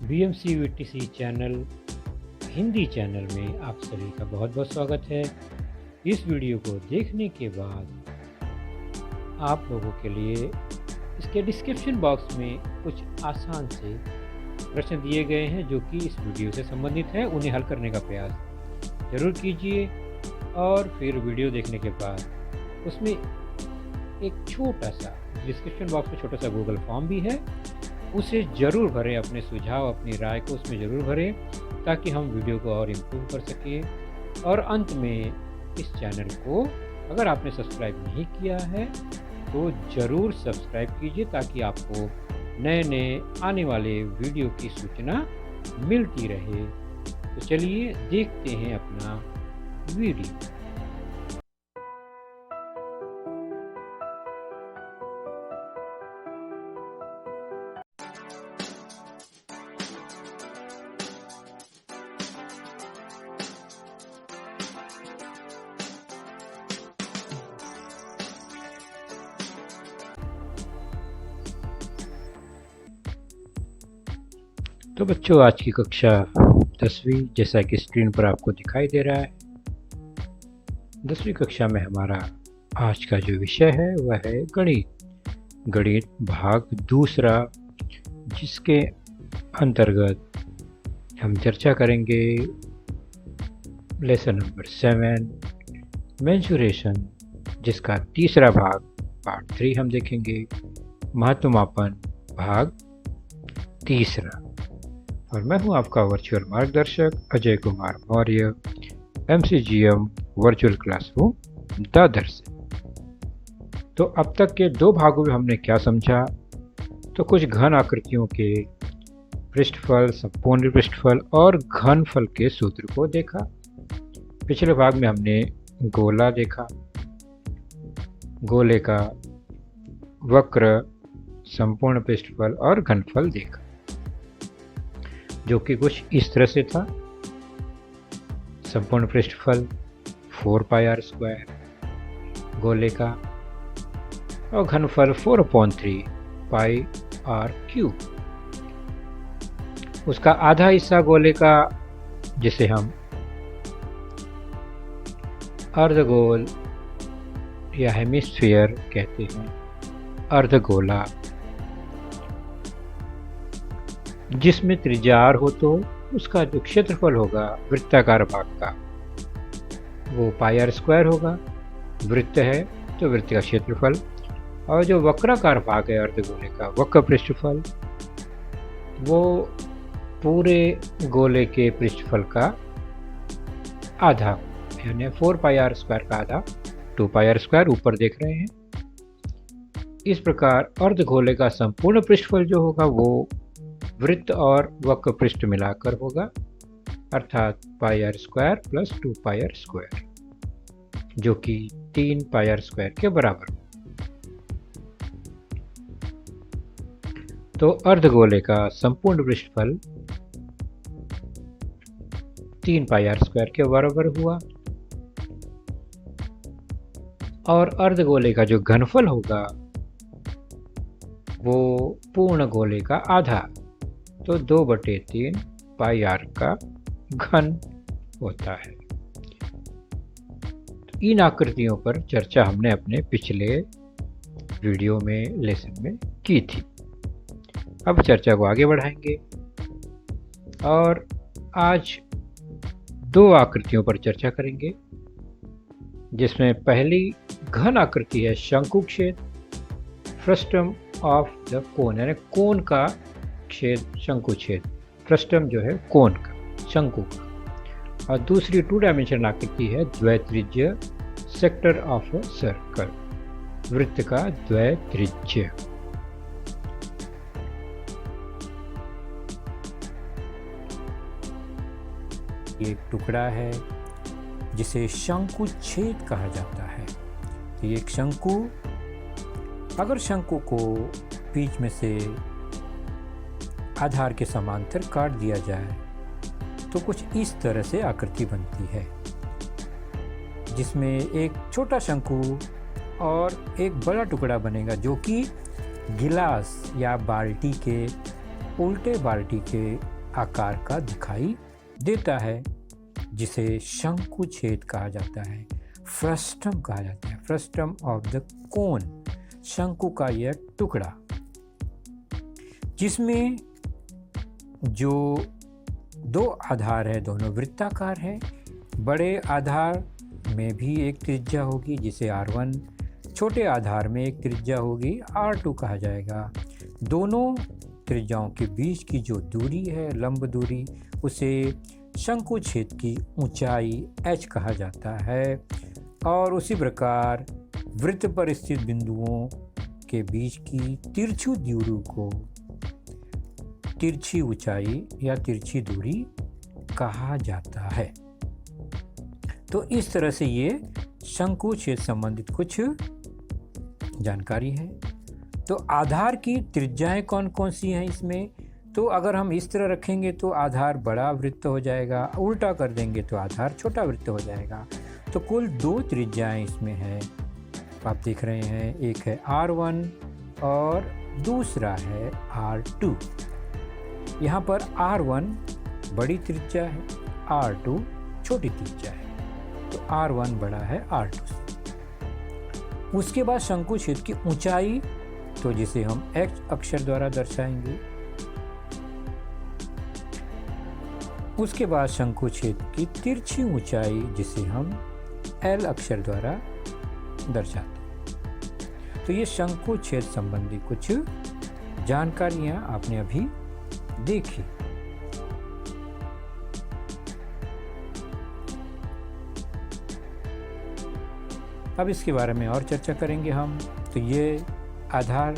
BMCVTC channel Hindi channel में आप सभी का बहुत बहुत स्वागत है। इस वीडियो को देखने के बाद आप लोगों के लिए इसके डिस्क्रिप्शन बॉक्स में कुछ आसान से प्रश्न दिए गए हैं जो कि इस वीडियो से संबंधित है। उन्हें हल करने का प्रयास ज़रूर कीजिए और फिर वीडियो देखने के बाद उसमें एक छोटा सा डिस्क्रिप्शन बॉक्स में छोटा सा गूगल फॉर्म भी है, उसे ज़रूर भरें। अपने सुझाव अपनी राय को उसमें ज़रूर भरें ताकि हम वीडियो को और इम्प्रूव कर सकें। और अंत में इस चैनल को अगर आपने सब्सक्राइब नहीं किया है तो ज़रूर सब्सक्राइब कीजिए ताकि आपको नए नए आने वाले वीडियो की सूचना मिलती रहे। तो चलिए देखते हैं अपना वीडियो। तो बच्चों, आज की कक्षा 10वीं जैसा कि स्क्रीन पर आपको दिखाई दे रहा है, 10वीं कक्षा में हमारा आज का जो विषय है वह है गणित भाग दूसरा, जिसके अंतर्गत हम चर्चा करेंगे लेसन नंबर 7 मेंसुरेशन, जिसका तीसरा भाग पार्ट 3 हम देखेंगे, महत्व मापन भाग तीसरा। और मैं हूं आपका वर्चुअल मार्गदर्शक Ajay Kumar Maurya, MCGM virtual classroom Dadar से। तो अब तक के 2 भागों में हमने क्या समझा? तो कुछ घन आकृतियों के पृष्ठफल, संपूर्ण पृष्ठफल और घनफल के सूत्र को देखा। पिछले भाग में हमने गोला देखा, गोले का वक्र, संपूर्ण पृष्ठफल और घनफल देखा, जो कि कुछ इस तरह से था। संपूर्ण पृष्ठफल 4πr², गोले का, और घनफल 4/3πr³। उसका आधा हिस्सा गोले का, जिसे हम अर्धगोल या हेमिस्फीयर कहते हैं, अर्धगोला, जिसमें त्रिज्या r हो तो उसका जो क्षेत्रफल होगा वृत्ताकार भाग का वो πr² होगा। वृत्त है तो वृत्त का क्षेत्रफल, और जो वक्राकार भाग है अर्धगोले का, वक्र पृष्ठफल, वो पूरे गोले के पृष्ठफल का आधा, यानी 4πr² का आधा, 2πr²। ऊपर देख रहे हैं। इस प्रकार अर्धगोले का संपूर्ण पृष्ठफल जो होगा वो वृत्त और वक्र पृष्ठ मिलाकर होगा, अर्थात πr² + 2πr², जो कि 3πr² के बराबर हो। तो अर्धगोले का संपूर्ण पृष्ठफल 3πr² के बराबर हुआ, और अर्धगोले का जो घनफल होगा वो पूर्ण गोले का आधा, तो 2/3 πr का घन होता है। इन आकृतियों पर चर्चा हमने अपने पिछले वीडियो में, लेसन में की थी। अब चर्चा को आगे बढ़ाएंगे और आज 2 आकृतियों पर चर्चा करेंगे, जिसमें पहली घन आकृति है शंकु छेद, फ्रस्टम ऑफ द कोन, यानी कोन का छेद, शंकु छेद। फ्रस्टम जो है कोन का, शंकु का। और दूसरी 2 डायमेंशनल आकृति है द्वैत्रिज्य, सेक्टर ऑफ अ सर्कल, वृत्त का द्वैत्रिज्य। एक टुकड़ा है जिसे शंकु छेद कहा जाता है। ये एक शंकु, अगर शंकु को बीच में से आधार के समांतर काट दिया जाए तो कुछ इस तरह से आकृति बनती है, जिसमें एक छोटा शंकु और एक बड़ा टुकड़ा बनेगा, जो कि गिलास या बाल्टी के, उल्टे बाल्टी के आकार का दिखाई देता है, जिसे शंकु छेद कहा जाता है, फ्रस्टम कहा जाता है, फ्रस्टम ऑफ द कोन, शंकु का यह टुकड़ा, जिसमें जो दो आधार है दोनों वृत्ताकार है। बड़े आधार में भी एक त्रिज्या होगी जिसे R1, छोटे आधार में एक त्रिज्या होगी R2 कहा जाएगा। दोनों त्रिज्याओं के बीच की जो दूरी है, लंब दूरी, उसे शंकु छेद की ऊंचाई h कहा जाता है। और उसी प्रकार वृत्त पर स्थित बिंदुओं के बीच की तिरछी दूरी को तिरछी ऊंचाई या तिरछी दूरी कहा जाता है। तो इस तरह से ये शंकु छेद संबंधित कुछ जानकारी है। तो आधार की त्रिज्याएं कौन कौन सी हैं इसमें? तो अगर हम इस तरह रखेंगे तो आधार बड़ा वृत्त हो जाएगा, उल्टा कर देंगे तो आधार छोटा वृत्त हो जाएगा। तो कुल 2 त्रिज्याएं इसमें हैं, आप देख रहे हैं, एक है R1 और दूसरा है R2। यहाँ पर R1 बड़ी त्रिज्या है, R2 छोटी त्रिज्या है, तो R1 बड़ा है R2 से। उसके बाद शंकु छेद की ऊंचाई, तो जिसे हम X अक्षर द्वारा दर्शाएंगे। उसके बाद शंकु छेद की तिरछी ऊंचाई, जिसे हम L अक्षर द्वारा दर्शाते हैं। तो ये शंकु छेद संबंधी कुछ जानकारियां आपने अभी देखी। अब इसके बारे में और चर्चा करेंगे हम। तो ये आधार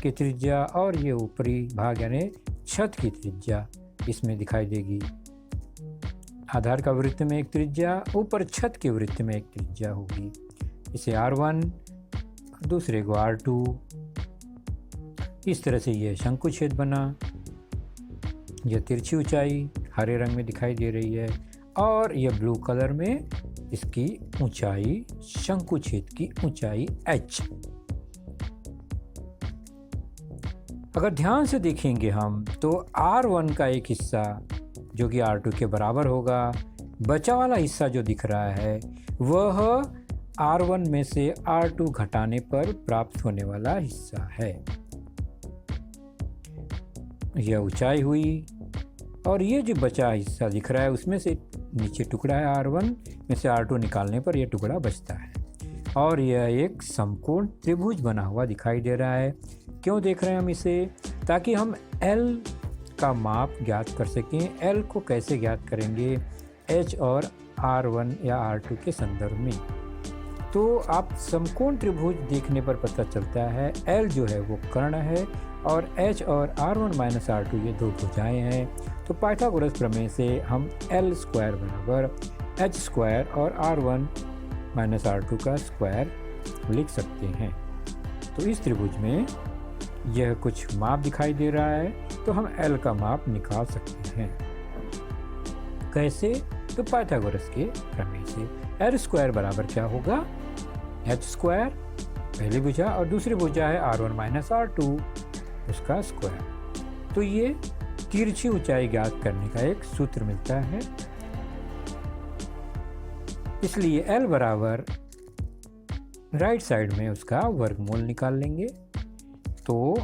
की त्रिज्या और ये ऊपरी भाग यानी छत की त्रिज्या इसमें दिखाई देगी। आधार का वृत्त में एक त्रिज्या, ऊपर छत के वृत्त में एक त्रिज्या होगी। इसे R1, दूसरे को R2। इस तरह से यह शंकु छेद बना। यह तिरछी ऊंचाई हरे रंग में दिखाई दे रही है और यह ब्लू कलर में इसकी ऊंचाई, शंकु छेद की ऊंचाई h। अगर ध्यान से देखेंगे हम तो R1 का एक हिस्सा जो कि R2 के बराबर होगा, बचा वाला हिस्सा जो दिख रहा है वह R1 में से R2 घटाने पर प्राप्त होने वाला हिस्सा है। यह ऊंचाई हुई और ये जो बचा हिस्सा दिख रहा है उसमें से नीचे टुकड़ा है R1 में से R2 निकालने पर यह टुकड़ा बचता है और यह एक समकोण त्रिभुज बना हुआ दिखाई दे रहा है। क्यों देख रहे हैं हम इसे? ताकि हम L का माप ज्ञात कर सकें। L को कैसे ज्ञात करेंगे? H और R1 या R2 के संदर्भ में। तो आप समकोण त्रिभुज देखने पर पता चलता है L जो है वो कर्ण है और H और R1 माइनस R2 ये दो भुजाएं हैं। तो पाइथागोरस प्रमेय से हम L स्क्वायर बराबर H स्क्वायर और R1 माइनस R2 का स्क्वायर लिख सकते हैं। तो इस त्रिभुज में यह कुछ माप दिखाई दे रहा है तो हम L का माप निकाल सकते हैं। कैसे? तो पाइथागोरस के प्रमेय से L स्क्वायर बराबर क्या होगा? H स्क्वायर पहली भुजा और दूसरी भुजा है R1 माइनस R2 उसका स्क्वायर। तो ये तिरछी ऊंचाई ज्ञात करने का एक सूत्र मिलता है। इसलिए L बराबर राइट साइड में उसका वर्गमूल निकाल लेंगे तो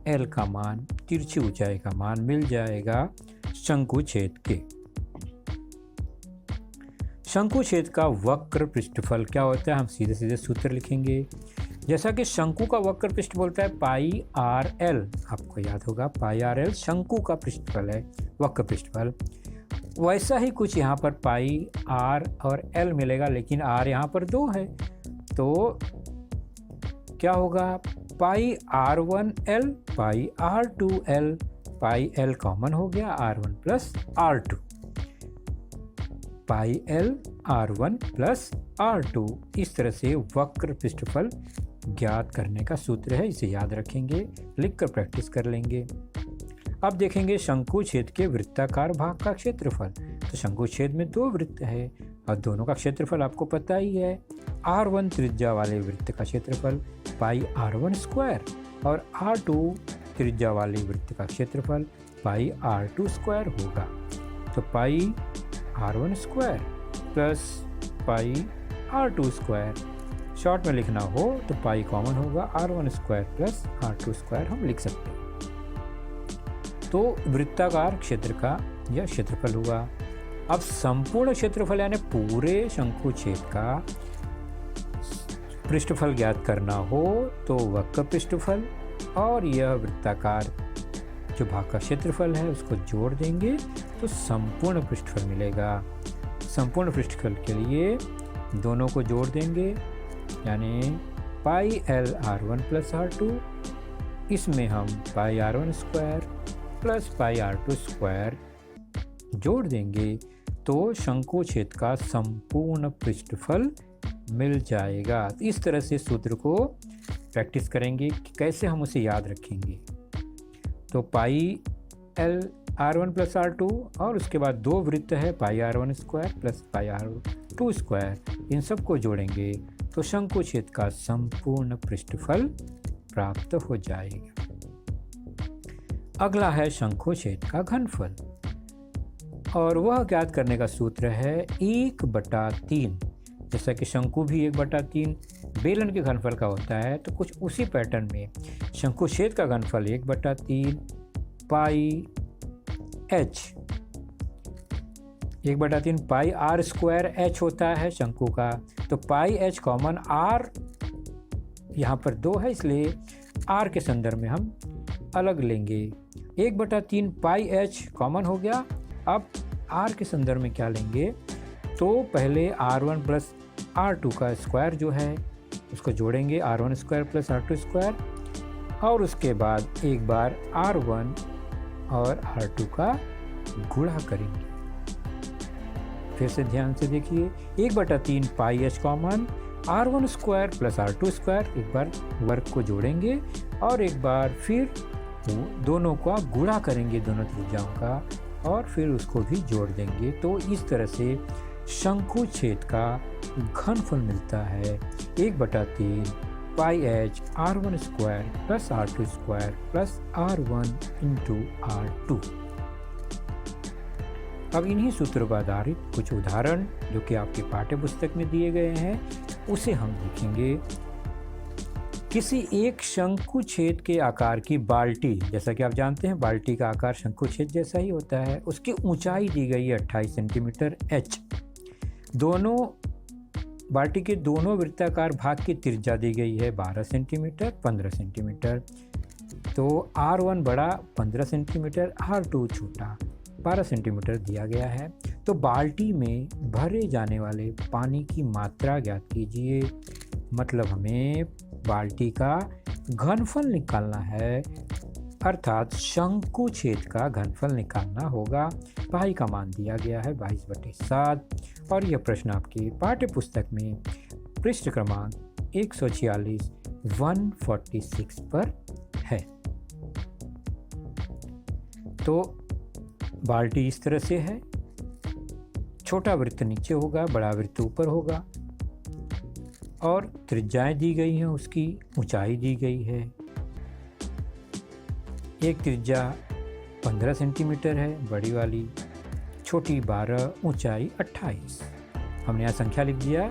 L का मान, तिरछी ऊंचाई का मान मिल जाएगा शंकु छेद के। शंकु छेद का वक्र पृष्ठफल क्या होता है? हम सीधे सीधे सूत्र लिखेंगे। जैसा कि शंकु का वक्र पृष्ठ बोलता है पाई आर एल, आपको याद होगा पाई आर एल शंकु का पृष्ठफल है, वक्र पृष्ठफल। वैसा ही कुछ यहाँ पर पाई आर और एल मिलेगा, लेकिन आर यहाँ पर 2 है तो क्या होगा? Pi r 1 l pi r 2 l, pi l common हो गया, r 1 plus r 2, pi l r 1 plus r 2। इस तरह से वक्र पृष्ठफल ज्ञात करने का सूत्र है, इसे याद रखेंगे, लिखकर प्रैक्टिस कर लेंगे। अब देखेंगे शंकु छेद के वृत्ताकार भाग का क्षेत्रफल। तो शंकु छेद में 2 वृत्त है और दोनों का क्षेत्रफल आपको पता ही है। R1 त्रिज्या वाले वृत्त का क्षेत्रफल पाई R1 स्क्वायर और R2 त्रिज्या वाले वृत्त का क्षेत्रफल पाई R2 स्क्वायर होगा। तो पाई R1 square plus pi R2 square, short में लिखना हो तो पाई कॉमन होगा, R1 square plus R2 square हम लिख सकते हैं। तो वृत्ताकार क्षेत्र का यह क्षेत्रफल हुआ। अब संपूर्ण क्षेत्रफल यानी पूरे शंकु छेद का पृष्ठफल ज्ञात करना हो तो वक्र पृष्ठफल और यह वृत्ताकार जो भाग का क्षेत्रफल है उसको जोड़ देंगे तो संपूर्ण पृष्ठफल मिलेगा। संपूर्ण पृष्ठफल के लिए दोनों को जोड़ देंगे यानी पाई L R1 प्लस R2, इसमें हम पाई R1 square plus pi R2 square जोड़ देंगे तो शंकु छेद का संपूर्ण पृष्ठफल मिल जाएगा। तो इस तरह से सूत्र को प्रैक्टिस करेंगे कि कैसे हम उसे याद रखेंगे। तो पाई L R1 प्लस R2 और उसके बाद दो वृत्त है pi R1 square plus pi R2 square, इन सबको जोड़ेंगे तो शंकु छेद का संपूर्ण पृष्ठफल प्राप्त हो जाएगा। अगला है शंकु छेद का घनफल और वह ज्ञात करने का सूत्र है 1/3। जैसा कि शंकु भी 1/3 बेलन के घनफल का होता है तो कुछ उसी पैटर्न में शंकु छेद का घनफल 1/3 पाई H, 1/3 पाई R स्क्वायर H होता है शंकु का। तो पाई H कॉमन R यहाँ पर 2 है इसलिए R के संदर्भ में हम अलग लेंगे। 1/3 पाई H कॉमन हो गया। अब R के संदर्भ में क्या लेंगे तो पहले R1 प्लस R2 का स्क्वायर जो है उसको जोड़ेंगे R1 square plus R2 square और उसके बाद एक बार R1 और R2 का गुणा करेंगे। फिर से ध्यान से देखिए 1/3 पाई H common, R1 square plus R2 square, एक बार वर्ग को जोड़ेंगे और एक बार फिर दोनों का गुणा करेंगे दोनों त्रिज्याओं का और फिर उसको भी जोड़ देंगे। तो इस तरह से शंकु छेद का घनफल मिलता है 1/3 पाई H R1 square plus R2 square plus R1 into R2। अब इन्हीं सूत्रों पर आधारित कुछ उदाहरण जो कि आपके पाठ्य पुस्तक में दिए गए हैं उसे हम देखेंगे। किसी एक शंकु छेद के आकार की बाल्टी, जैसा कि आप जानते हैं बाल्टी का आकार शंकु छेद जैसा ही होता है, उसकी ऊंचाई दी गई है 28 सेंटीमीटर H। दोनों बाल्टी के दोनों वृत्ताकार भाग की त्रिज्या दी गई है 12 सेंटीमीटर 15 सेंटीमीटर। तो R1 बड़ा 15 सेंटीमीटर, R2 छोटा 12 सेंटीमीटर दिया गया है। तो बाल्टी में भरे जाने वाले पानी की मात्रा ज्ञात कीजिए। मतलब हमें बाल्टी का घनफल निकालना है, अर्थात शंकु छेद का घनफल निकालना होगा। पाई का मान दिया गया है 22/7 और यह प्रश्न आपके पाठ्य पुस्तक में पृष्ठ क्रमांक 146 146 पर है। तो बाल्टी इस तरह से है, छोटा वृत्त नीचे होगा, बड़ा वृत्त ऊपर होगा और त्रिज्याएं दी गई हैं, उसकी ऊंचाई दी गई है। एक त्रिज्या 15 सेंटीमीटर है बड़ी वाली, छोटी 12, ऊंचाई 28। हमने यहाँ संख्या लिख दिया,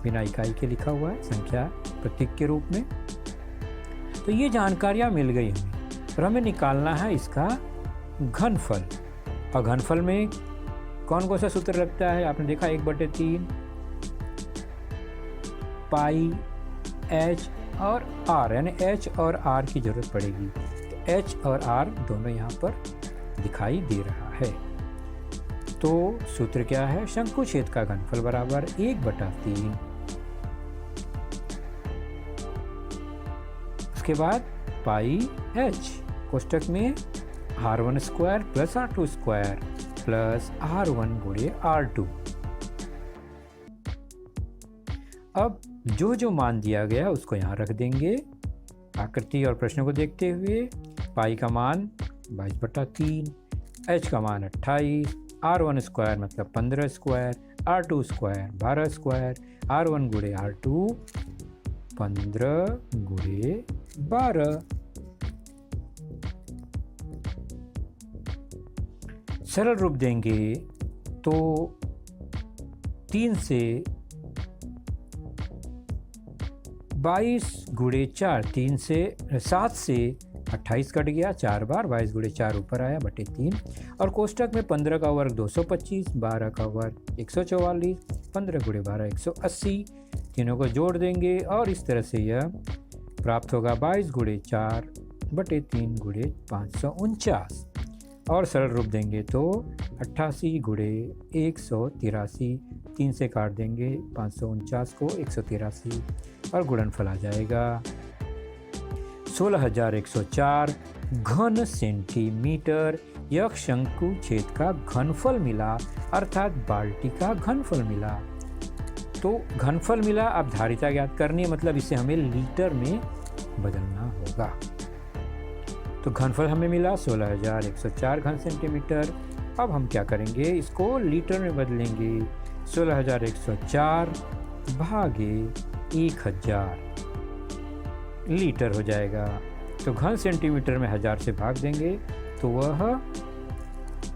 बिना इकाई के लिखा हुआ है, संख्या प्रतीक के रूप में। तो ये जानकारियाँ मिल गई हमें और हमें निकालना है इसका घनफल। और घनफल में कौन सा सूत्र लगता है, आपने देखा 1/3 पाई H और R, यानी H और R की जरूरत पड़ेगी। तो H और R दोनों यहाँ पर दिखाई दे रहा है। तो सूत्र क्या है, शंकु छेद का घनफल बराबर 1/3, उसके बाद पाई H कोष्टक में R1 square plus R2 square plus R1 गुणे R2। अब जो मान दिया गया उसको यहाँ रख देंगे। आकृति और प्रश्न को देखते हुए पाई का मान 22/3, H का मान 28, R1 स्क्वायर मतलब 15 square, R2 square 12 square, R1 गुणे R2 15 गुणे 12। सरल रूप देंगे तो 3 से 22 गुणे 4, 3 से 7 से 28 कट गया 4 बार, 22 गुणे 4 ऊपर आया बटे 3, और कोष्टक में 15 का वर्ग 225, 12 का वर्ग 144, 15 गुणे 12 180, तीनों को जोड़ देंगे और इस तरह से यह प्राप्त होगा 22 गुणे 4 बटे 3 गुणे 549, और सरल रूप देंगे तो 88 गुणे 183, 3 से काट देंगे 549 को 183 और गुणनफल आ जाएगा 16,104 घन सेंटीमीटर। यह शंकु छेद का घनफल मिला, अर्थात बाल्टी का घनफल मिला। तो घनफल मिला, अब धारिता ज्ञात करनी है, मतलब इसे हमें लीटर में बदलना होगा। तो घनफल हमें मिला 16,104 घन सेंटीमीटर। अब हम क्या करेंगे, इसको लीटर में बदलेंगे। 16,104 भागे 1000 लीटर हो जाएगा। तो घन सेंटीमीटर में 1000 से भाग देंगे तो वह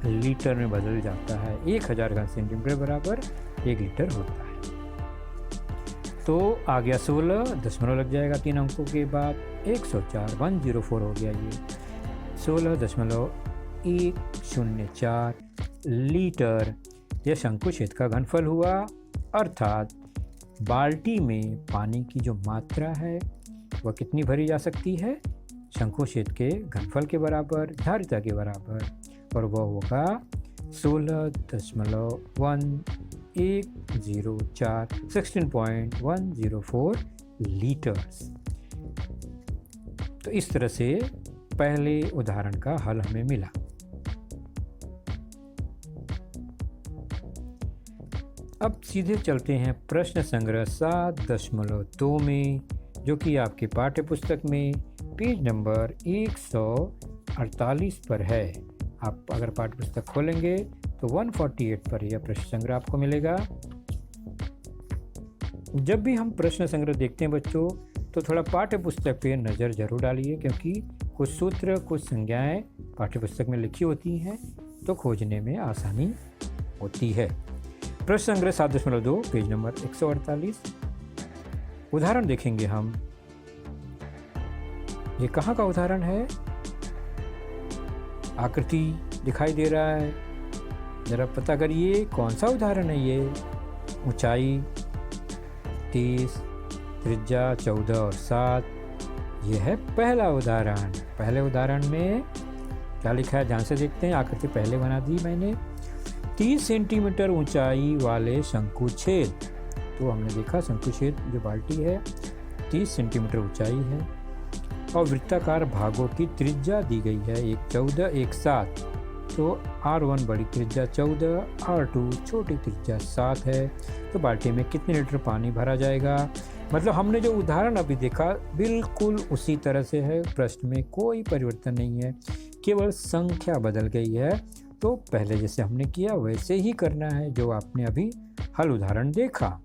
लीटर में बदल जाता है। 1000 घन सेंटीमीटर बराबर 1 लीटर होता है। तो आ गया 16, दशमलव लग जाएगा 3 अंकों के बाद, 104 104 हो गया ये 16.104 लीटर। यह शंकु छेद का घनफल हुआ, अर्थात बाल्टी में पानी की जो मात्रा है वह कितनी भरी जा सकती है, शंकु छेद के घनफल के बराबर, धारिता के बराबर, और वह होगा 16.104 लीटर्स। तो इस तरह से पहले उदाहरण का हल हमें मिला। अब सीधे चलते हैं प्रश्न संग्रह 7.2 में, जो कि आपके पाठ्य पुस्तक में पेज नंबर 148 पर है। आप अगर पाठ्य पुस्तक खोलेंगे तो 148 पर यह प्रश्न संग्रह आपको मिलेगा। जब भी हम प्रश्न संग्रह देखते हैं बच्चों, तो थोड़ा पाठ्य पुस्तक पे नज़र जरूर डालिए, क्योंकि कुछ सूत्र, कुछ संज्ञाएं पाठ्य पुस्तक में लिखी होती हैं, तो खोजने में आसानी होती है। प्रश्न संग्रह 7.2 पेज नंबर 148। उदाहरण देखेंगे हम। ये कहाँ का उदाहरण है? आकृति दिखाई दे रहा है, जरा पता करिए कौन सा उदाहरण है ये। ऊंचाई 30, त्रिज्या 14 और 7। यह है पहला उदाहरण। पहले उदाहरण में क्या लिखा है, ध्यान से देखते हैं। आकृति पहले बना दी मैंने। 30 सेंटीमीटर ऊंचाई वाले शंकु छेद। तो हमने देखा शंकु छेद जो बाल्टी है 30 सेंटीमीटर ऊंचाई है, और वृत्ताकार भागों की त्रिज्या दी गई है, एक 14 एक 7। तो R1 बड़ी त्रिज्या 14, R2 छोटी त्रिज्या 7 है। तो बाल्टी में कितने लीटर पानी भरा जाएगा? मतलब हमने जो उदाहरण अभी देखा बिल्कुल उसी तरह से है, प्रश्न में कोई परिवर्तन नहीं है, केवल संख्या बदल गई है। तो पहले जैसे हमने किया वैसे ही करना है जो आपने अभी हल उदाहरण देखा।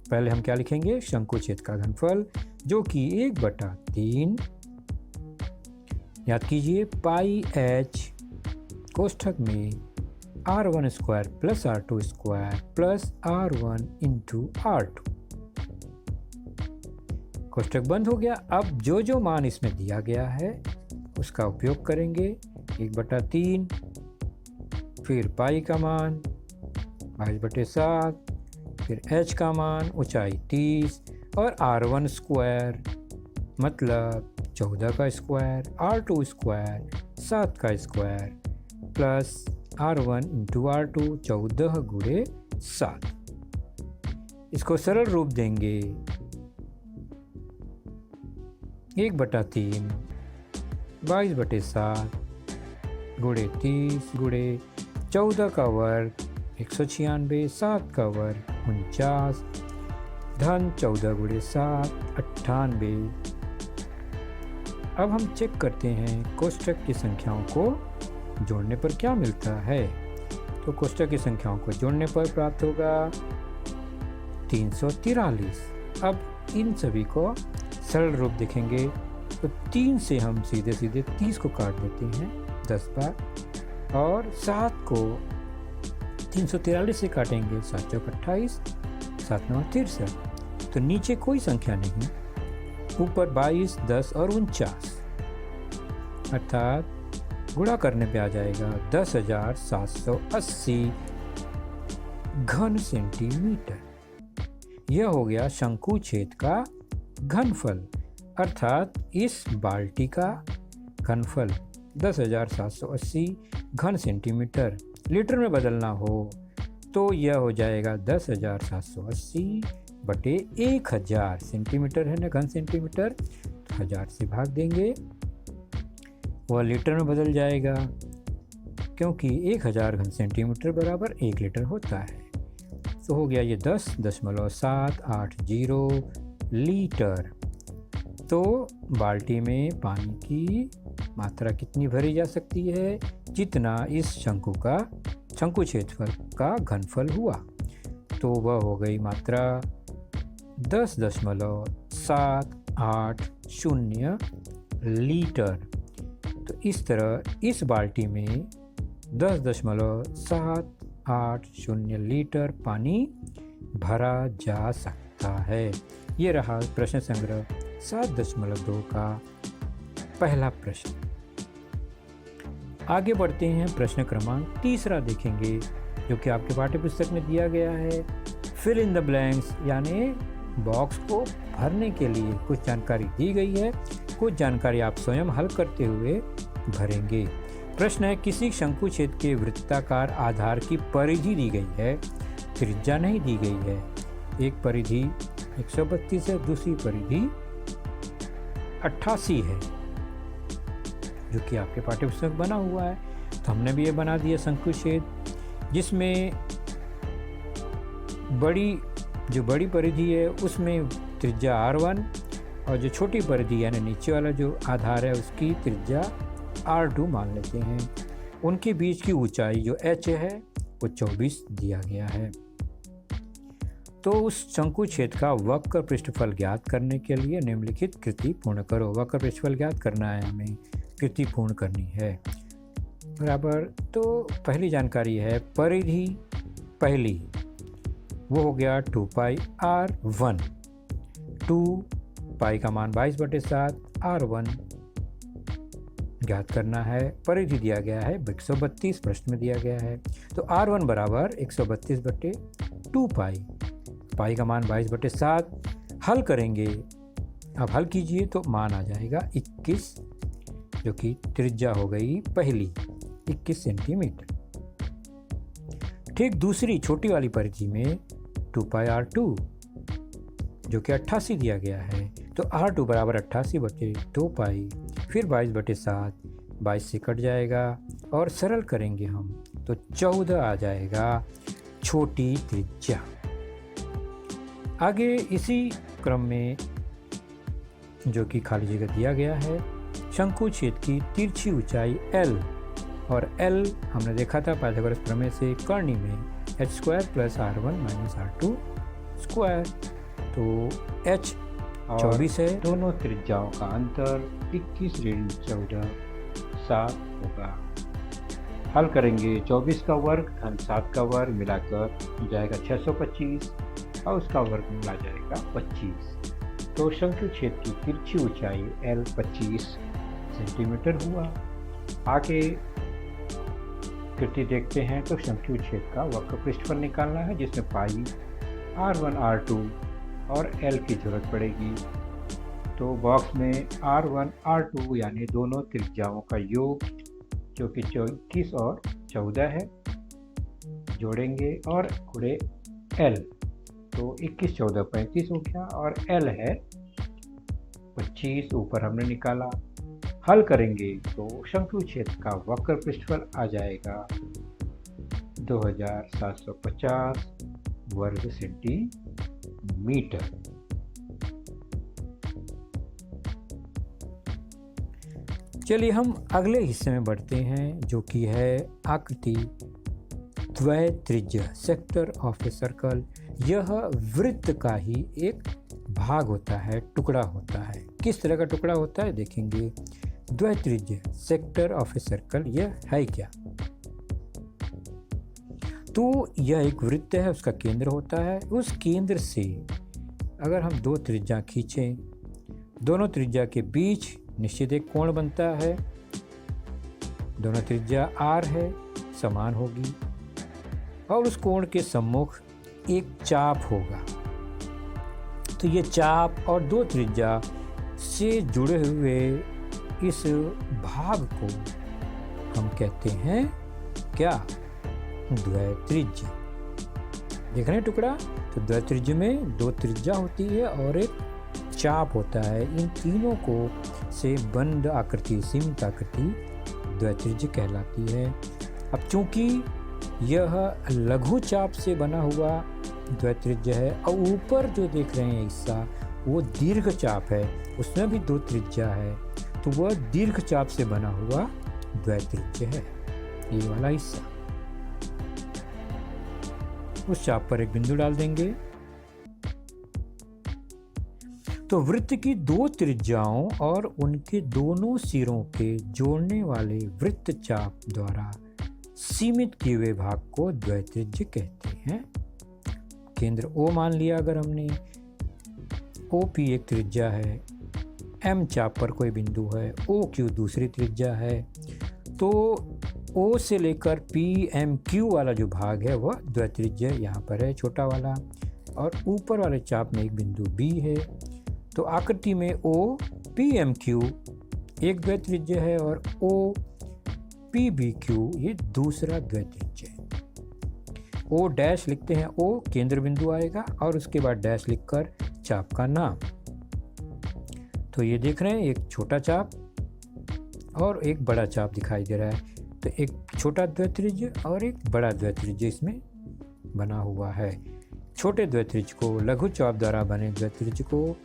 पहले हम क्या लिखेंगे, शंकु छेद का घनफल, जो कि 1/3 याद कीजिए पाई h कोष्ठक में R1 square plus R2 square plus R1 into R2। कोष्ठक बंद हो गया। अब जो जो मान इसमें दिया गया है उसका उपयोग करेंगे। 1/3, फिर पाई का मान 22/7, फिर h का मान ऊंचाई 30 और R1 स्क्वायर मतलब 14 का स्क्वायर, R2 स्क्वायर 7 का square plus R1 into R2 14 गुणे 7। इसको सरल रूप देंगे 1/3 22/7 गुणे 30 गुणे 14 का वर्ग 196, 7 का वर्ग 49, धन 14 गुणे 7 98। अब हम चेक करते हैं कोष्ठक की संख्याओं को जोड़ने पर क्या मिलता है। तो कोष्ठक की संख्याओं को जोड़ने पर प्राप्त होगा 343। अब इन सभी को सरल रूप देखेंगे तो 3 से हम सीधे सीधे 30 को काट देते हैं 10 बार, और 7 को 343 से काटेंगे, 7 चौक 28, 7 9 63। तो नीचे कोई संख्या नहीं, ऊपर 22, 10 और 49, अर्थात गुणा करने पे आ जाएगा 10,780 घन सेंटीमीटर। यह हो गया शंकु छेद का घनफल, अर्थात इस बाल्टी का घनफल 10,780 घन सेंटीमीटर। लीटर में बदलना हो तो यह हो जाएगा 10,780 बटे 1000 सेंटीमीटर है ना, घन सेंटीमीटर, 1000 से भाग देंगे, वह लीटर में बदल जाएगा, क्योंकि 1000 घन सेंटीमीटर बराबर 1 लीटर होता है। तो हो गया ये 10.780 लीटर। तो बाल्टी में पानी की मात्रा कितनी भरी जा सकती है? जितना इस शंकु क्षेत्रफल का घनफल हुआ। तो वह हो गई मात्रा 10.780 लीटर। तो इस तरह इस बाल्टी में 10.780 लीटर पानी भरा जा सकता है। ये रहा प्रश्न संग्रह 7.2 का पहला प्रश्न। आगे बढ़ते हैं, प्रश्न क्रमांक 3 देखेंगे, जो कि आपके पाठ्य पुस्तक में दिया गया है। फिल इन द ब्लैंक्स, यानी बॉक्स को भरने के लिए कुछ जानकारी दी गई है, कुछ जानकारी आप स्वयं हल करते हुए भरेंगे। प्रश्न है, किसी शंकु छेद के वृत्ताकार आधार की परिधि दी गई है, त्रिज्या नहीं दी गई है। एक परिधि 132 है, दूसरी परिधि 88 है, जो कि आपके पाठ्यपुस्तक बना हुआ है। तो हमने भी ये बना दिया शंकु छेद, जिसमें जो बड़ी परिधि है उसमें त्रिज्या R1 और जो छोटी परिधि यानी नीचे वाला जो आधार है उसकी त्रिज्या R2 मान लेते हैं। उनके बीच की ऊंचाई जो h है वो 24 दिया गया है। तो उस शंकु छेद का वक्र पृष्ठफल ज्ञात करने के लिए निम्नलिखित कृति पूर्ण करो। वक्र पृष्ठफल ज्ञात करना है, हमें कृति पूर्ण करनी है बराबर। तो पहली जानकारी है परिधि पहली, वो हो गया 2 पाई R1। 2 पाई का मान 22/7, R1 ज्ञात करना है। परिधि दिया गया है 132, प्रश्न में दिया गया है। तो R1 बराबर 132/2 पाई, पाई का मान 22/7। हल करेंगे, अब हल कीजिए तो मान आ जाएगा 21, जो कि त्रिज्या हो गई पहली 21 सेंटीमीटर। ठीक दूसरी छोटी वाली परिधि में 2 पाई R2, जो कि 88 दिया गया है। तो R2 बराबर 88/2 पाई, फिर 22/7, 22 से कट जाएगा और सरल करेंगे हम तो 14 आ जाएगा छोटी त्रिज्या। आगे इसी क्रम में जो कि खाली जगह दिया गया है, शंकु छेद की तिरछी ऊंचाई L, और L हमने देखा था पाइथागोरस प्रमेय से करनी में h² + R1 - R2²। तो h 24 है, दोनों त्रिज्याओं का अंतर 21 ऋण 14 7 होगा। हल करेंगे, 24 का वर्ग धन 7 का वर्ग मिलाकर जाएगा 625 और उसका वर्ग मिला जाएगा 25। तो शंकु छेद की तिरछी ऊंचाई L 25 सेंटीमीटर हुआ। आगे कृति देखते हैं। तो शंकु छेद का वक्र पृष्ठफल निकालना है, जिसमें पाई R1 R2 और L की जरूरत पड़ेगी। तो बॉक्स में R1 R2 यानी दोनों त्रिज्याओं का योग, जो कि 21 और 14 है, जोड़ेंगे और गुणे L। तो 21 14 35 हो गया, और L है 25, ऊपर हमने निकाला। हल करेंगे तो शंकु छेद का वक्र पृष्ठफल आ जाएगा 2750 वर्ग सेंटीमीटर। चलिए हम अगले हिस्से में बढ़ते हैं, जो कि है आकृति द्वैत्रिज्य, सेक्टर ऑफ ए सर्कल। यह वृत्त का ही एक भाग होता है, टुकड़ा होता है। किस तरह का टुकड़ा होता है देखेंगे। द्वैत्रिज्य, सेक्टर ऑफ ए सर्कल, यह है क्या? तो यह एक वृत्त है, उसका केंद्र होता है। उस केंद्र से अगर हम दो त्रिज्या खींचें, दोनों त्रिज्या के बीच निश्चित एक कोण बनता है। दोनों त्रिज्या r है, समान होगी, और उस कोण के सम्मुख एक चाप होगा। तो ये चाप और दो त्रिज्या से जुड़े हुए इस भाग को हम कहते हैं क्या? द्वैत्रिज्य। देख रहे हैं टुकड़ा? तो द्वैत्रिज्य में दो त्रिज्या होती है और एक चाप होता है। इन तीनों को से बंद आकृति, सीमित आकृति द्वैत्रिज्य कहलाती है। अब चूंकि यह लघु चाप से बना हुआ द्वैत्रिज्य है और ऊपर जो देख रहे हैं हिस्सा वो दीर्घ चाप है, उसमें भी दो त्रिज्या है, तो वह दीर्घ चाप से बना हुआ द्वैत्रिज्य है, ये वाला हिस्सा। उस चाप पर एक बिंदु डाल देंगे। तो वृत्त की दो त्रिज्याओं और उनके दोनों सिरों के जोड़ने वाले वृत्त चाप द्वारा सीमित किए हुए भाग को द्वैत्रिज्य कहते हैं। केंद्र O मान लिया अगर हमने, OP एक त्रिज्या है, M चाप पर कोई बिंदु है, OQ दूसरी त्रिज्या है, तो O से लेकर PMQ वाला जो भाग है वह द्वैत्रिज्य यहाँ पर है, छोटा वाला, और ऊपर वाले चाप में एक बिंदु B है। तो आकृति में OPMQ एक द्वैत्रिज्य है और OPBQ ये दूसरा द्वैत्रिज्य है। O डैश लिखते हैं, O केंद्र बिंदु आएगा और उसके बाद डैश लिखकर चाप का नाम। तो ये देख रहे हैं एक छोटा चाप और एक बड़ा चाप दिखाई दे रहा है। तो एक छोटा द्वैत्रिज्य और एक बड़ा द्वैत्रिज्य इसमें बना हुआ है। छोटे द्वैत्रिज्य को, लघु चाप द्वारा बने द्वैत्रिज्य को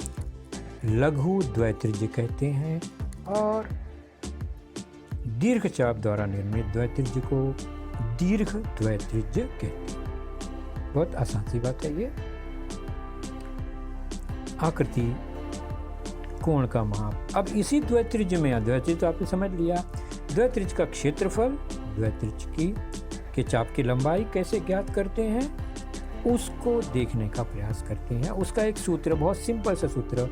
लघु द्वैत्रिज्य कहते हैं और दीर्घ चाप द्वारा निर्मित द्वैत्रिज्य को दीर्घ द्वैत्रिज्य कहते हैं। बहुत आसान सी बात है ये। आकृति, कोण का माप। अब इसी द्वैत्रिज्य में, द्वैत्रिज्य तो आपने समझ लिया, द्वैत्रिज्य का क्षेत्रफल, द्वैत्रिज्य के चाप की लंबाई कैसे ज्ञात करते हैं उसको देखने का प्रयास करते हैं। उसका एक सूत्र, बहुत सिंपल सा सूत्र,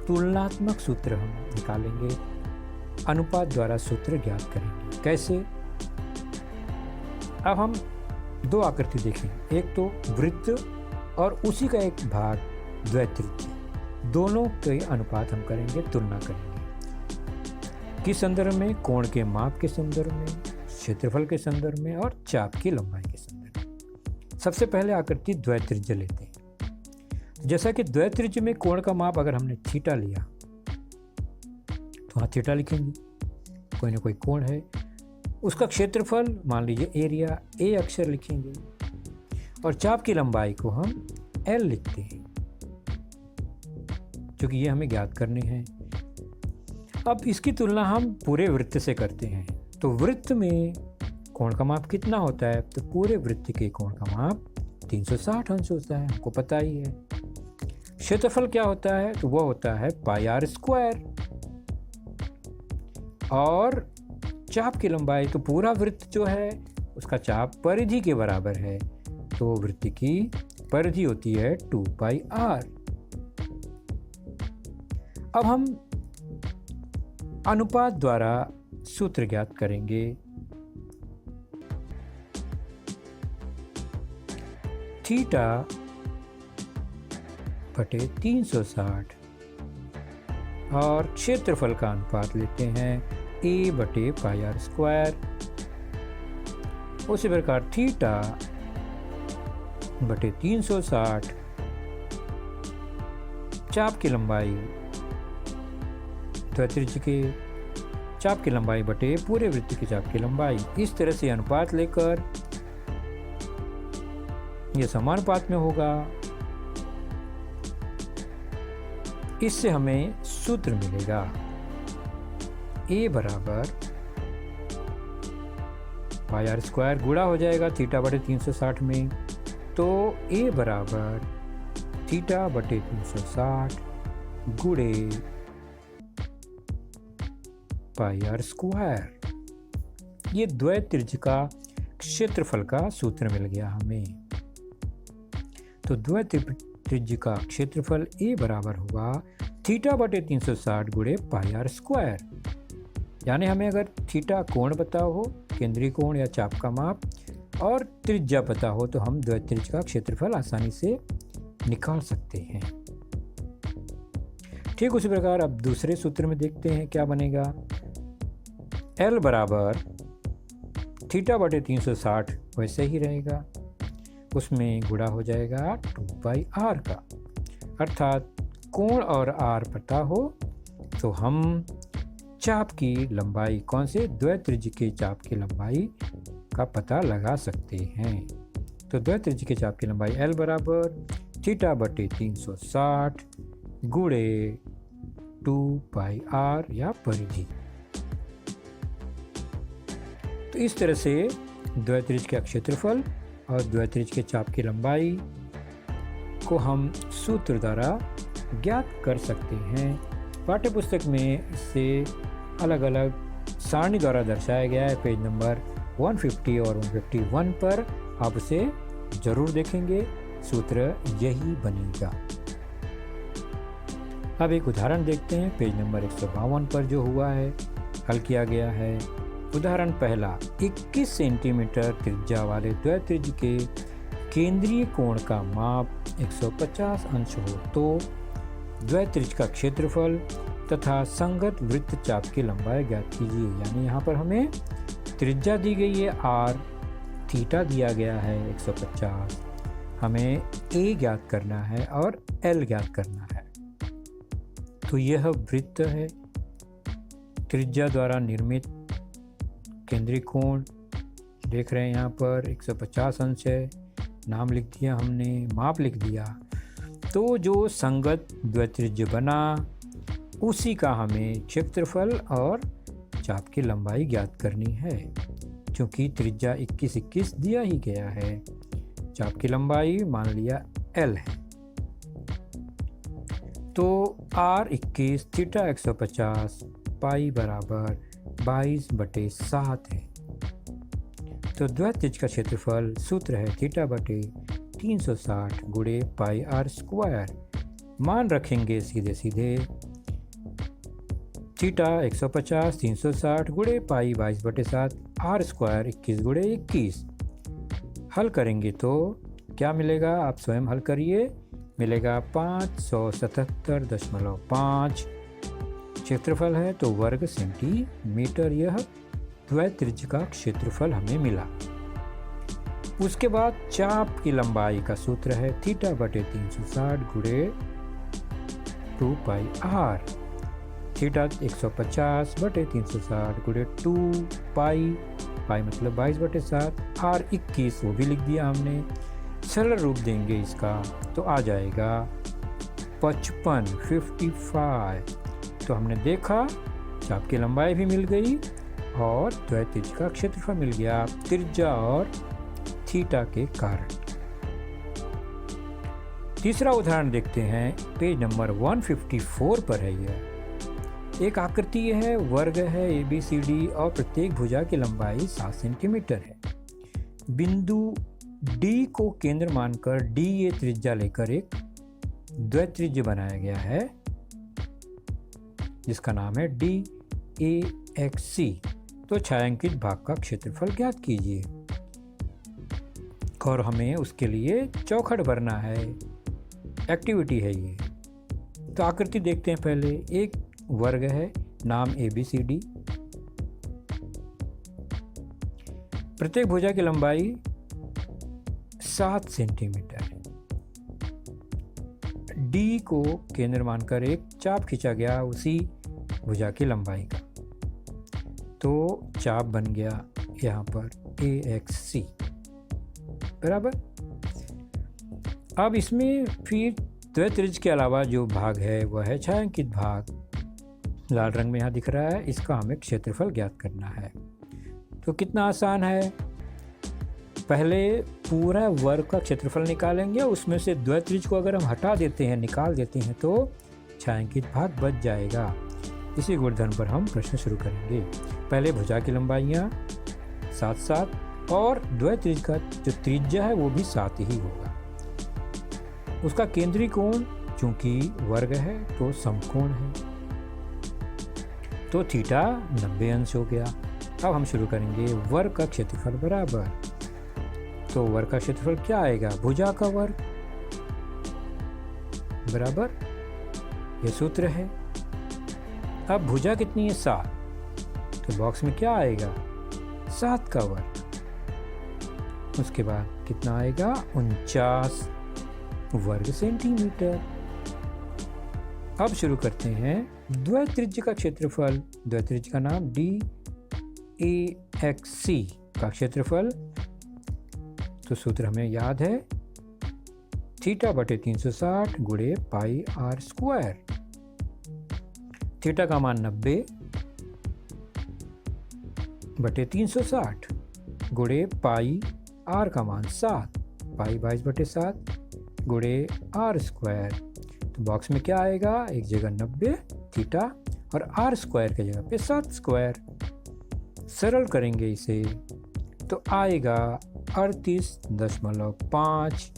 तुलनात्मक सूत्र हम निकालेंगे, अनुपात द्वारा सूत्र ज्ञात करेंगे। कैसे? अब हम दो आकृति देखें, एक तो वृत्त और उसी का एक भाग द्वैत्रिज्य, दोनों के अनुपात हम करेंगे, तुलना करेंगे। किस संदर्भ में? कोण के माप के संदर्भ में, क्षेत्रफल के संदर्भ में और चाप की लंबाई के संदर्भ में। सबसे पहले आकृति द्वैत्रिज्य लेते हैं। जैसा कि द्वैत्रिज्य में कोण का माप अगर हमने थीटा लिया तो वहाँ थीटा लिखेंगे, कोई ना कोई कोण है। उसका क्षेत्रफल मान लीजिए एरिया, ए अक्षर लिखेंगे, और चाप की लंबाई को हम एल लिखते हैं क्योंकि ये हमें ज्ञात करने हैं। अब इसकी तुलना हम पूरे वृत्त से करते हैं। तो वृत्त में कोण का माप कितना होता है? तो पूरे वृत्त के कोण का माप 360 अंश होता है, हमको पता ही है। क्षेत्रफल क्या होता है? तो वह होता है पाई आर स्क्वायर। और चाप की लंबाई, तो पूरा वृत्त जो है उसका चाप परिधि के बराबर है, तो वृत्त की परिधि होती है 2 पाई आर। अब हम अनुपात द्वारा सूत्र ज्ञात करेंगे। थीटा बटे 360 और क्षेत्रफल का अनुपात लेते हैं ए बटे पाई आर स्क्वायर। उसी प्रकार थीटा बटे 360, चाप की लंबाई, द्वैत्रिज्य के चाप की लंबाई बटे पूरे वृत्त की चाप की लंबाई। इस तरह से अनुपात लेकर यह समानुपात में होगा। इससे हमें सूत्र मिलेगा ए बराबर पाई आर स्क्वायर, गुणा हो जाएगा थीटा बटे 360 में, तो ए बराबर थीटा बटे 360 गुणे पाई आर स्क्वायर। ये द्वैत्रिज्य का क्षेत्रफल का सूत्र मिल गया हमें। तो द्वित्रिज्य का क्षेत्रफल ए बराबर हुआ थीटा बटे 360 गुणे पाई आर स्क्वायर। यानी हमें अगर थीटा कोण पता हो, केंद्रीय कोण या चाप का माप, और त्रिज्या पता हो तो हम द्वित्रिज्य का क्षेत्रफल आसानी से निकाल सकते हैं। ठीक उसी प्रकार अब दूसरे सूत्र में देखते हैं क्या बनेगा। L बराबर थीटा बटे 360 वैसे ही रहेगा, उसमें गुणा हो जाएगा 2πr का। अर्थात कोण और r पता हो तो हम चाप की लंबाई, कौन से, द्वित्रिज्य के चाप की लंबाई का पता लगा सकते हैं। तो द्वित्रिज्य के चाप की लंबाई L बराबर थीटा बटे 360 गुणे 2πr या परिधि। तो इस तरह से द्वित्रिज्य का क्षेत्रफल और द्वित्रिज्य के चाप की लंबाई को हम सूत्र द्वारा ज्ञात कर सकते हैं। पाठ्यपुस्तक में इसे अलग अलग सारणी द्वारा दर्शाया गया है। पेज नंबर 150 और 151 पर आप उसे जरूर देखेंगे, सूत्र यही बनेगा। अब एक उदाहरण देखते हैं। पेज नंबर 152 पर जो हुआ है, हल किया गया है। उदाहरण पहला, 21 सेंटीमीटर त्रिज्या वाले द्वित्रिज्य के केंद्रीय कोण का माप 150 अंश हो तो द्वित्रिज्य का क्षेत्रफल तथा संगत वृत्त चाप की लंबाई ज्ञात कीजिए। यानी यहाँ पर हमें त्रिज्या दी गई है r, थीटा दिया गया है 150, हमें a ज्ञात करना है और l ज्ञात करना है। तो यह वृत्त है, त्रिज्या द्वारा निर्मित केंद्रीय कोण देख रहे हैं यहाँ पर 150 अंश है, नाम लिख दिया हमने, माप लिख दिया। तो जो संगत द्वित्रिज्य बना उसी का हमें क्षेत्रफल और चाप की लंबाई ज्ञात करनी है। क्योंकि त्रिज्या 21 दिया ही गया है, चाप की लंबाई मान लिया L है। तो R 21, थीटा 150, पाई बराबर 22/7 है। तो द्वित्रिज्य का क्षेत्रफल सूत्र है थीटा बटे 360 गुणे पाई आर स्क्वायर। मान रखेंगे सीधे सीधे, थीटा 150 360 गुणे पाई 22/7, आर स्क्वायर 21 गुणे 21। हल करेंगे तो क्या मिलेगा, आप स्वयं हल करिए। मिलेगा 577.5 क्षेत्रफल है तो वर्ग सेंटीमीटर यह द्वित्रिज्य का क्षेत्रफल हमें मिला। उसके बाद चाप की लंबाई का सूत्र है थीटा बटे 360 गुणे 2πr। थीटा 150 बटे 360 गुणे 2 पाई मतलब 22/7, r 21 वो भी लिख दिया हमने। सरल रूप देंगे इसका तो आ जाएगा 55। तो हमने देखा चाप की लंबाई भी मिल गई और द्वित्रिज्य का क्षेत्रफल मिल गया त्रिज्या और थीटा के कारण। तीसरा उदाहरण देखते हैं, पेज नंबर 154 पर है। यह एक आकृति है, वर्ग है ABCD और प्रत्येक भुजा की लंबाई 7 सेंटीमीटर है। बिंदु D को केंद्र मानकर DA त्रिज्या लेकर एक द्वित्रिज्य बनाया गया है जिसका नाम है DAXC। तो छायांकित भाग का क्षेत्रफल ज्ञात कीजिए और हमें उसके लिए चौखट भरना है, एक्टिविटी है ये। तो आकृति देखते हैं पहले। एक वर्ग है, नाम ABCD। प्रत्येक भुजा की लंबाई 7 सेंटीमीटर है। D को केंद्र मानकर एक चाप खींचा गया उसी भुजा की लंबाई का, तो चाप बन गया यहाँ पर AXC बराबर। अब इसमें फिर द्वित्रिज्य के अलावा जो भाग है वह है छायांकित भाग, लाल रंग में यहाँ दिख रहा है। इसका हमें क्षेत्रफल ज्ञात करना है। तो कितना आसान है, पहले पूरा वर्ग का क्षेत्रफल निकालेंगे, उसमें से द्वित्रिज्य को अगर हम हटा देते हैं, निकाल देते हैं तो छायांकित भाग बच जाएगा। इसी गुणधर्म पर हम प्रश्न शुरू करेंगे। पहले भुजा की लंबाइयाँ 7-7 और द्वैत्रिज्य का जो त्रिज्या है वो भी 7 ही होगा। उसका केंद्रीय कोण चूंकि वर्ग है तो समकोण है, तो थीटा 90 अंश हो गया। अब हम शुरू करेंगे वर्ग का क्षेत्रफल बराबर, तो वर्ग का क्षेत्रफल क्या आएगा, भुजा का वर्ग बराबर, ये सूत्र है। अब भुजा कितनी है, 7, तो बॉक्स में क्या आएगा, 7 का वर्ग। उसके बाद कितना आएगा, 49 वर्ग सेंटीमीटर। अब शुरू करते हैं द्वैत्रिज्य का क्षेत्रफल। द्वैत्रिज्य का नाम DAXC का क्षेत्रफल, तो सूत्र हमें याद है, थीटा बटे 360 गुणे पाई आर स्क्वायर। थीटा का मान 90 बटे 360 गुणे पाई आर का मान 7, पाई 22 बटे 7 गुणे आर स्क्वायर। तो बॉक्स में क्या आएगा, एक जगह 90 थीटा और आर स्क्वायर की जगह पे 7 स्क्वायर। सरल करेंगे इसे तो आएगा 38.5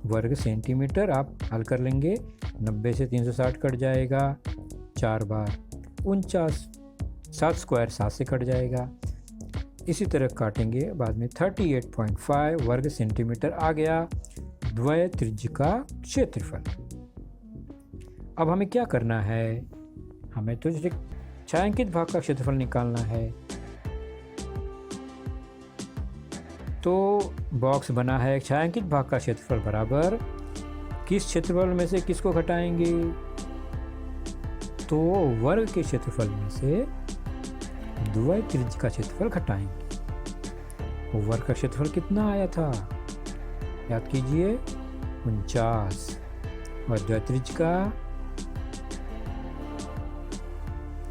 वर्ग सेंटीमीटर। आप हल कर लेंगे, 90 से 360 कट जाएगा 4 बार, 49, 7 स्क्वायर 7 से कट जाएगा। इसी तरह काटेंगे बाद में 38.5 वर्ग सेंटीमीटर आ गया द्वैत्रिज्य का क्षेत्रफल। अब हमें क्या करना है, हमें तो छायांकित भाग का क्षेत्रफल निकालना है। तो बॉक्स बना है, छायांकित भाग का क्षेत्रफल बराबर, किस क्षेत्रफल में से किसको घटाएंगे, तो वर्ग के क्षेत्रफल में से द्वैत्रिज्य का क्षेत्रफल घटाएंगे। वर्ग का क्षेत्रफल कितना आया था, याद कीजिए 49, और द्वैत्रिज्य का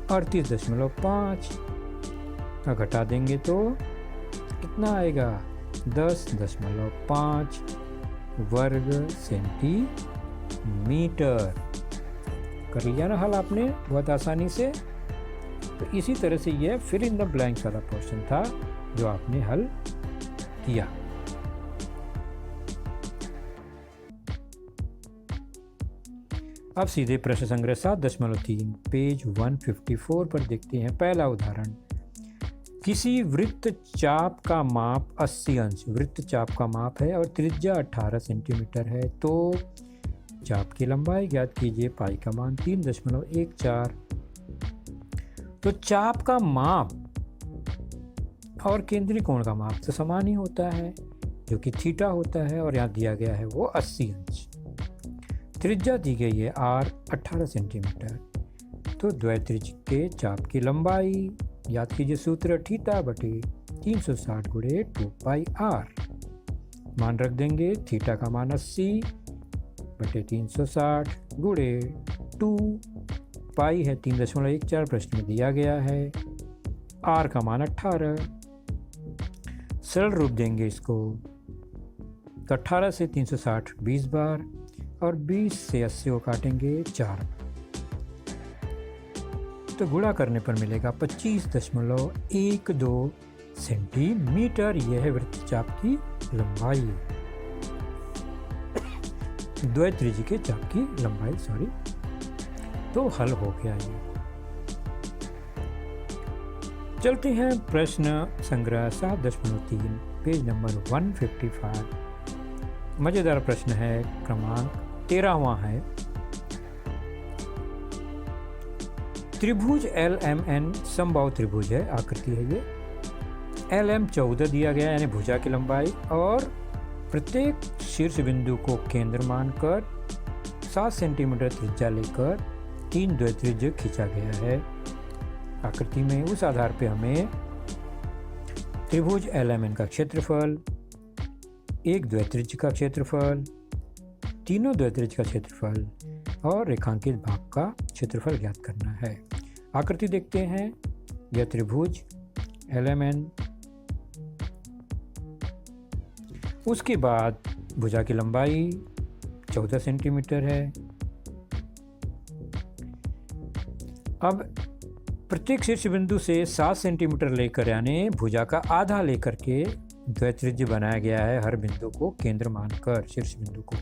38.5 का घटा देंगे तो कितना आएगा, 10.5 वर्ग सेंटीमीटर। कर लिया ना हल आपने बहुत आसानी से। तो इसी तरह से यह फिल इन द ब्लैंक्स वाला क्वेश्चन था जो आपने हल किया। अब सीधे प्रश्न संग्रह 7.3 पेज 154 पर देखते हैं। पहला उदाहरण, किसी वृत्त चाप का माप 80 अंश, वृत्त चाप का माप है और त्रिज्या 18 सेंटीमीटर है, तो चाप की लंबाई ज्ञात कीजिए। पाई का मान 3.14। तो चाप का माप और केंद्रीय कोण का माप तो समान ही होता है, जो कि थीटा होता है, और यहाँ दिया गया है वो 80 अंश। त्रिज्या दी गई है r 18 सेंटीमीटर। तो द्वैत्रिज्य के चाप की लंबाई याद कीजिए, सूत्र थीटा बटे 360 गुणे 2 पाई r। मान रख देंगे, थीटा का मान 80 बटे 360 गुणे 2 पाई है 3.14 प्रश्न में दिया गया है, r का मान 18। सरल रूप देंगे इसको, तो 18 से 360 20 बार और 20 से 80 को काटेंगे 4, तो गुणा करने पर मिलेगा 25.12 सेंटीमीटर। यह है वृत्तचाप की लंबाई, द्वैत्रिज्य के चाप की लंबाई, सॉरी। तो हल हो गया ये। चलते हैं प्रश्न संग्रह 7.3 पेज नंबर 155। मजेदार प्रश्न है, क्रमांक 13वां है। त्रिभुज LMN समबाहु त्रिभुज है, आकृति है ये। LM 14 दिया गया यानी भुजा की लंबाई, और प्रत्येक शीर्ष बिंदु को केंद्र मानकर 7 सेंटीमीटर त्रिज्या लेकर 3 द्वैत्रिज्य खींचा गया है आकृति में। उस आधार पे हमें त्रिभुज LMN का क्षेत्रफल, एक द्वैत्रिज्य का क्षेत्रफल, तीनों द्वैत्रिज्य का क्षेत्रफल और रेखांकित भाग का क्षेत्रफल ज्ञात करना है। आकृति देखते हैं, यह त्रिभुज LMN, उसके बाद भुजा की लंबाई 14 सेंटीमीटर है। अब प्रत्येक शीर्ष बिंदु से 7 सेंटीमीटर लेकर यानी भुजा का आधा लेकर के द्वैत्रिज्य बनाया गया है हर बिंदु को केंद्र मानकर, शीर्ष बिंदु को।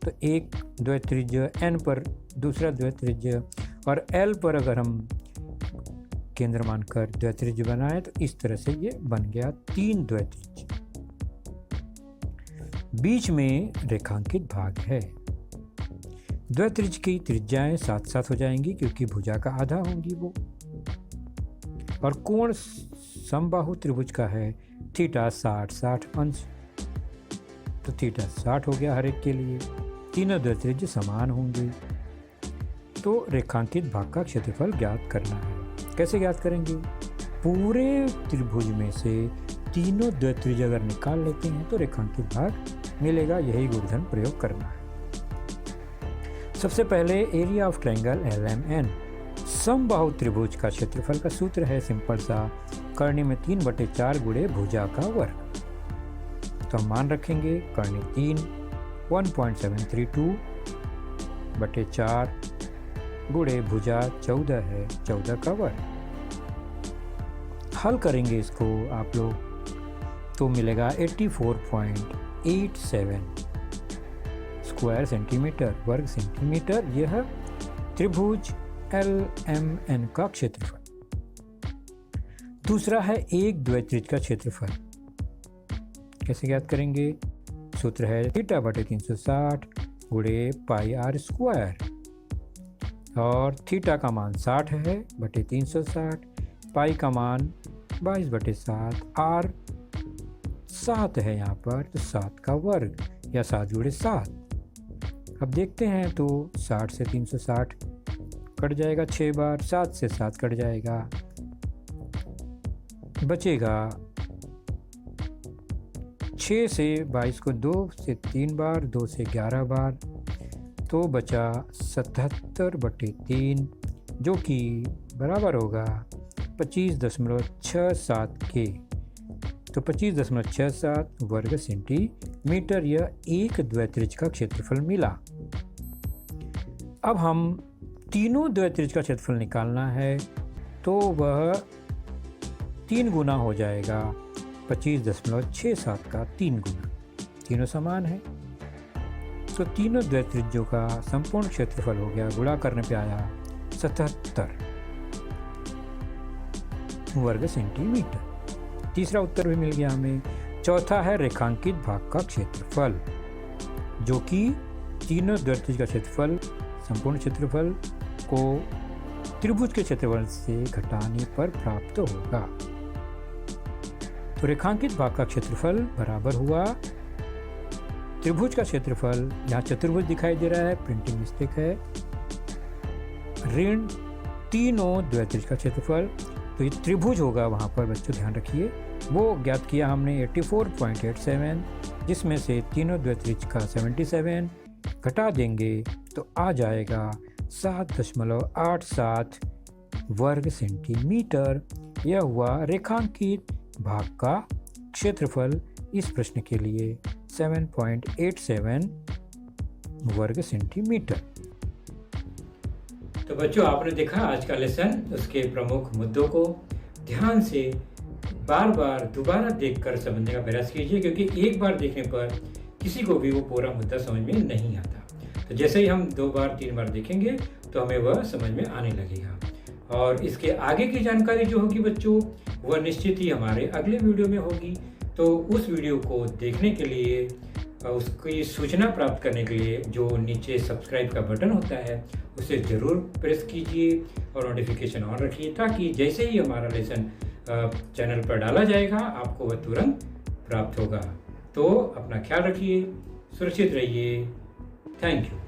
तो एक द्वैत्रिज्य n पर, दूसरा द्वैत्रिज्य और L पर अगर हम केंद्र मानकर द्वैत्रिज्य बनाए तो इस तरह से ये बन गया 3 द्वैत्रिज्य। बीच में रेखांकित भाग है। द्वैत्रिज्य की त्रिज्याएं साथ साथ हो जाएंगी क्योंकि भुजा का आधा होंगी वो। और कोण समबाहु त्रिभुज का है थीटा 60 अंश, तो थीटा 60 हो गया हर एक के लिए। तीनों द्वैत्रिज्य समान होंगे। तो रेखांकित भाग का क्षेत्रफल ज्ञात करना है। कैसे ज्ञात करेंगे? पूरे त्रिभुज में से तीनों द्वैत्रिज्य अगर निकाल लेते हैं तो रेखांकित भाग मिलेगा। यही गुणधर्म प्रयोग करना है। सबसे पहले एरिया ऑफ ट्रायंगल LMN। समबाहु त्रिभुज का क्षेत्रफल का सूत्र है सिंपल सा, कर्णी में 3/4 गुणे भुजा का वर्ग। तो हम मान रखेंगे कर्णी 3 1.732/4 गुणे भुजा 14 है, 14 का वर्ग। हल करेंगे इसको आप लोग तो मिलेगा 84.87 स्क्वायर सेंटीमीटर, वर्ग सेंटीमीटर। यह त्रिभुज LMN का क्षेत्रफल। दूसरा है एक द्वैत्रिज्य का क्षेत्रफल। कैसे ज्ञात करेंगे? सूत्र है θ/360 गुणे πr²। और थीटा का मान 60 है बटे 360, पाई का मान 22/7, r 7 है यहाँ पर, तो 7 का वर्ग या 7 गुणे 7। अब देखते हैं तो 60 से 360 कट जाएगा 6 बार, 7 से 7 कट जाएगा, बचेगा 6 से 22 को 2 से 3 बार, 2 से 11 बार, तो बचा 77/3 जो कि बराबर होगा 25.67 के। तो 25.67 वर्ग सेंटीमीटर यह एक द्वैत्रिज्य का क्षेत्रफल मिला। अब हम तीनों द्वैत्रिज्य का क्षेत्रफल निकालना है तो वह 3 गुना हो जाएगा 25.67 का 3 गुना। तीनों समान है तो तीनों द्वैत्रिज्यों का संपूर्ण क्षेत्रफल हो गया, गुणा करने पे आया 77 वर्ग सेंटीमीटर। तीसरा उत्तर भी मिल गया हमें। चौथा है रेखांकित भाग का क्षेत्रफल, जो कि तीनों द्वैत्रिज्य का क्षेत्रफल, संपूर्ण क्षेत्रफल को त्रिभुज के क्षेत्रफल से घटाने पर प्राप्त होगा। तो रेखांकित भाग का क्षेत्रफल बराबर हुआ त्रिभुज का क्षेत्रफल। यहाँ चतुर्भुज दिखाई दे रहा है, प्रिंटिंग मिस्टेक है, ऋण तीनों द्वैत्रिज्य का क्षेत्रफल। तो ये त्रिभुज होगा वहाँ पर, बच्चों ध्यान रखिए। वो ज्ञात किया हमने 84.87, जिसमें से तीनों द्वैत्रिज्य का 77 घटा देंगे तो आ जाएगा 7.87 वर्ग सेंटीमीटर। यह हुआ रेखांकित भाग का क्षेत्रफल। इस प्रश्न के लिए 7.87 वर्ग सेंटीमीटर। तो बच्चों, आपने देखा आज का लेसन, उसके प्रमुख मुद्दों को ध्यान से बार बार दोबारा देखकर समझने का प्रयास कीजिए, क्योंकि एक बार देखने पर किसी को भी वो पूरा मुद्दा समझ में नहीं आता। तो जैसे ही हम 2 बार 3 बार देखेंगे तो हमें वह समझ में आने लगेगा। और इसके आगे की जानकारी जो होगी बच्चों, वह निश्चित ही हमारे अगले वीडियो में होगी। तो उस वीडियो को देखने के लिए, उसकी सूचना प्राप्त करने के लिए जो नीचे सब्सक्राइब का बटन होता है उसे ज़रूर प्रेस कीजिए और नोटिफिकेशन ऑन रखिए, ताकि जैसे ही हमारा लेसन चैनल पर डाला जाएगा आपको वह तुरंत प्राप्त होगा। तो अपना ख्याल रखिए, सुरक्षित रहिए। Thank you.